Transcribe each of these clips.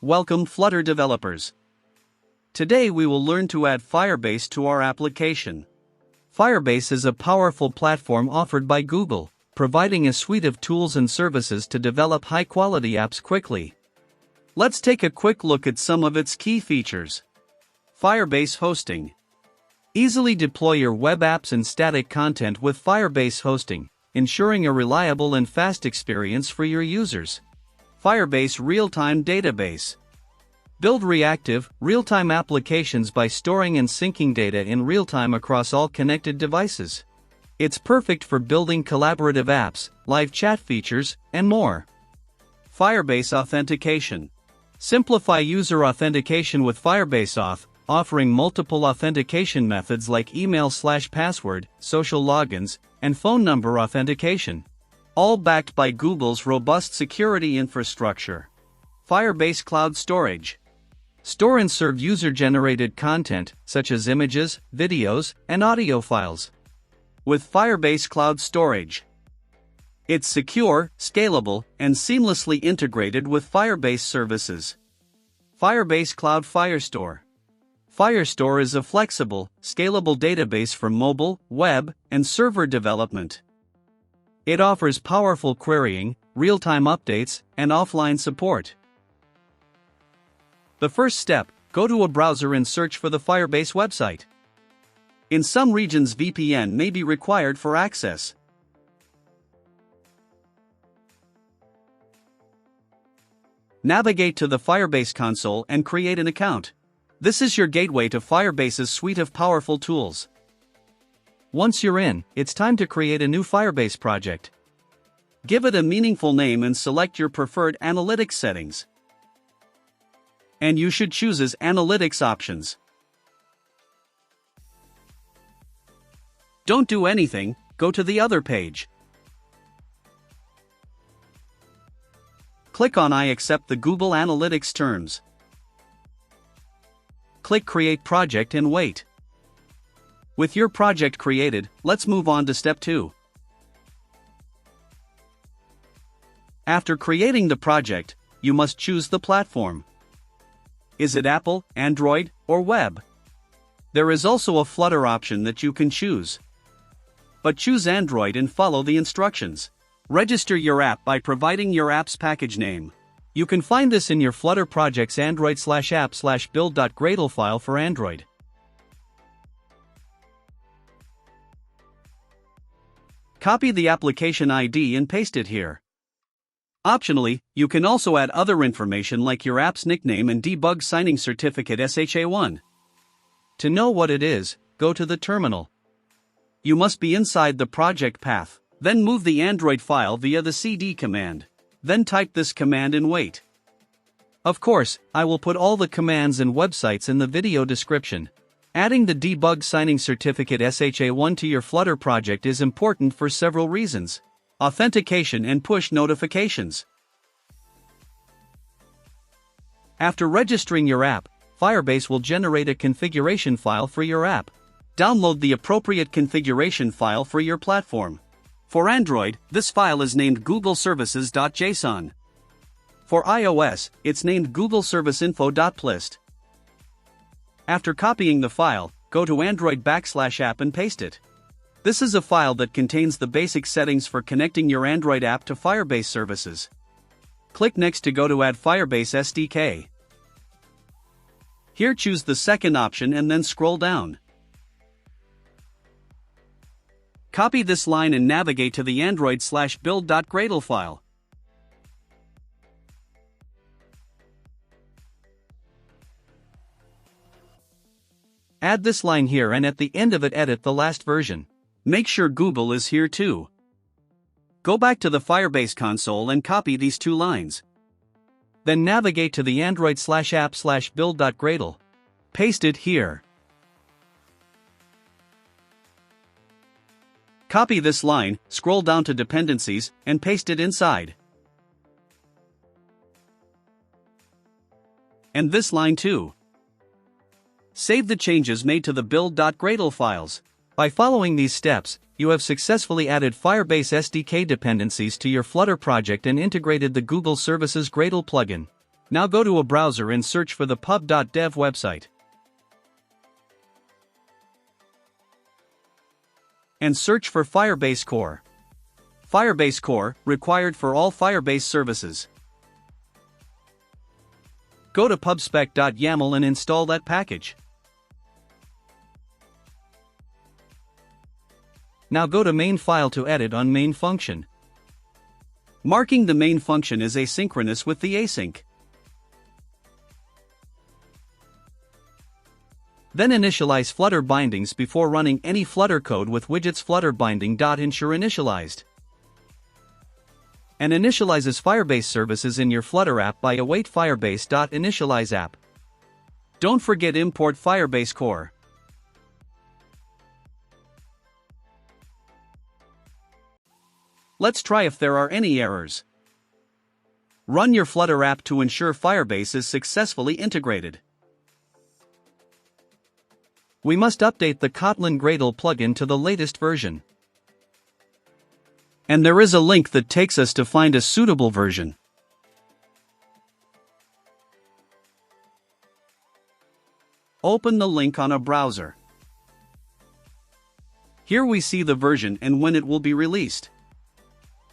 Welcome Flutter developers. Today we will learn to add Firebase to our application. Firebase is a powerful platform offered by Google, providing a suite of tools and services to develop high-quality apps quickly. Let's take a quick look at some of its key features. Firebase hosting. Easily deploy your web apps and static content with Firebase hosting, ensuring a reliable and fast experience for your users. Firebase real-time database. Build reactive, real-time applications by storing and syncing data in real-time across all connected devices. It's perfect for building collaborative apps, live chat features, and more. Firebase authentication. Simplify user authentication with Firebase Auth, offering multiple authentication methods like email/password, social logins, and phone number authentication. All backed by Google's robust security infrastructure. Firebase Cloud Storage. Store and serve user-generated content, such as images, videos, and audio files. With Firebase Cloud Storage. It's secure, scalable, and seamlessly integrated with Firebase services. Firebase Cloud Firestore. Firestore is a flexible, scalable database for mobile, web, and server development. It offers powerful querying, real-time updates, and offline support. The first step, go to a browser and search for the Firebase website. In some regions VPN may be required for access. Navigate to the Firebase console and create an account. This is your gateway to Firebase's suite of powerful tools. Once you're in, it's time to create a new Firebase project. Give it a meaningful name and select your preferred analytics settings. And you should choose as Analytics options. Don't do anything, go to the other page. Click on I accept the Google Analytics terms. Click Create Project and wait. With your project created, let's move on to step 2. After creating the project, you must choose the platform. Is it Apple, Android, or web? There is also a Flutter option that you can choose. But choose Android and follow the instructions. Register your app by providing your app's package name. You can find this in your Flutter project's android/app/build.gradle file for Android. Copy the application ID and paste it here. Optionally, you can also add other information like your app's nickname and debug signing certificate SHA1. To know what it is, go to the terminal. You must be inside the project path, then move the Android file via the cd command. Then type this command and wait. Of course, I will put all the commands and websites in the video description. Adding the debug signing certificate SHA1 to your Flutter project is important for several reasons. Authentication and push notifications. After registering your app, Firebase will generate a configuration file for your app. Download the appropriate configuration file for your platform. For Android, this file is named googleservices.json. For iOS, it's named googleserviceinfo.plist. After copying the file, go to Android/app and paste it. This is a file that contains the basic settings for connecting your Android app to Firebase services. Click Next to go to Add Firebase SDK. Here choose the second option and then scroll down. Copy this line and navigate to the Android/build.gradle file. Add this line here and at the end of it edit the last version. Make sure Google is here too. Go back to the Firebase console and copy these two lines. Then navigate to the Android/app/build.gradle. Paste it here. Copy this line, scroll down to Dependencies, and paste it inside. And this line too. Save the changes made to the build.gradle files. By following these steps, you have successfully added Firebase SDK dependencies to your Flutter project and integrated the Google Services Gradle plugin. Now go to a browser and search for the pub.dev website. And search for Firebase Core. Firebase Core, required for all Firebase services. Go to pubspec.yaml and install that package. Now go to main file to edit on main function. Marking the main function is asynchronous with the async. Then initialize Flutter bindings before running any Flutter code with widgets Flutter binding.ensure initialized. And initializes Firebase services in your Flutter app by await Firebase.initialize app. Don't forget import Firebase Core. Let's try if there are any errors. Run your Flutter app to ensure Firebase is successfully integrated. We must update the Kotlin Gradle plugin to the latest version. And there is a link that takes us to find a suitable version. Open the link on a browser. Here we see the version and when it will be released.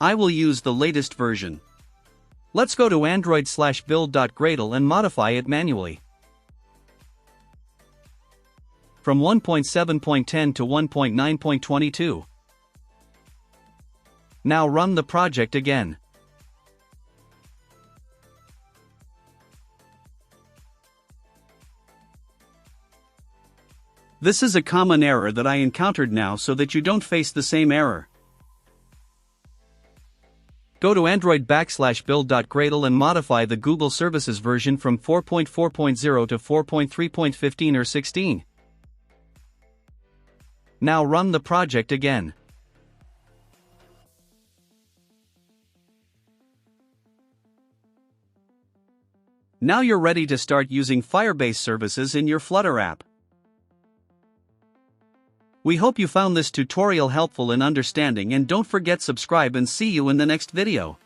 I will use the latest version. Let's go to android/build.gradle and modify it manually. From 1.7.10 to 1.9.22. Now run the project again. This is a common error that I encountered now, so that you don't face the same error. Go to android/build.gradle and modify the Google Services version from 4.4.0 to 4.3.15 or 16. Now run the project again. Now you're ready to start using Firebase services in your Flutter app. We hope you found this tutorial helpful in understanding, and don't forget subscribe and see you in the next video.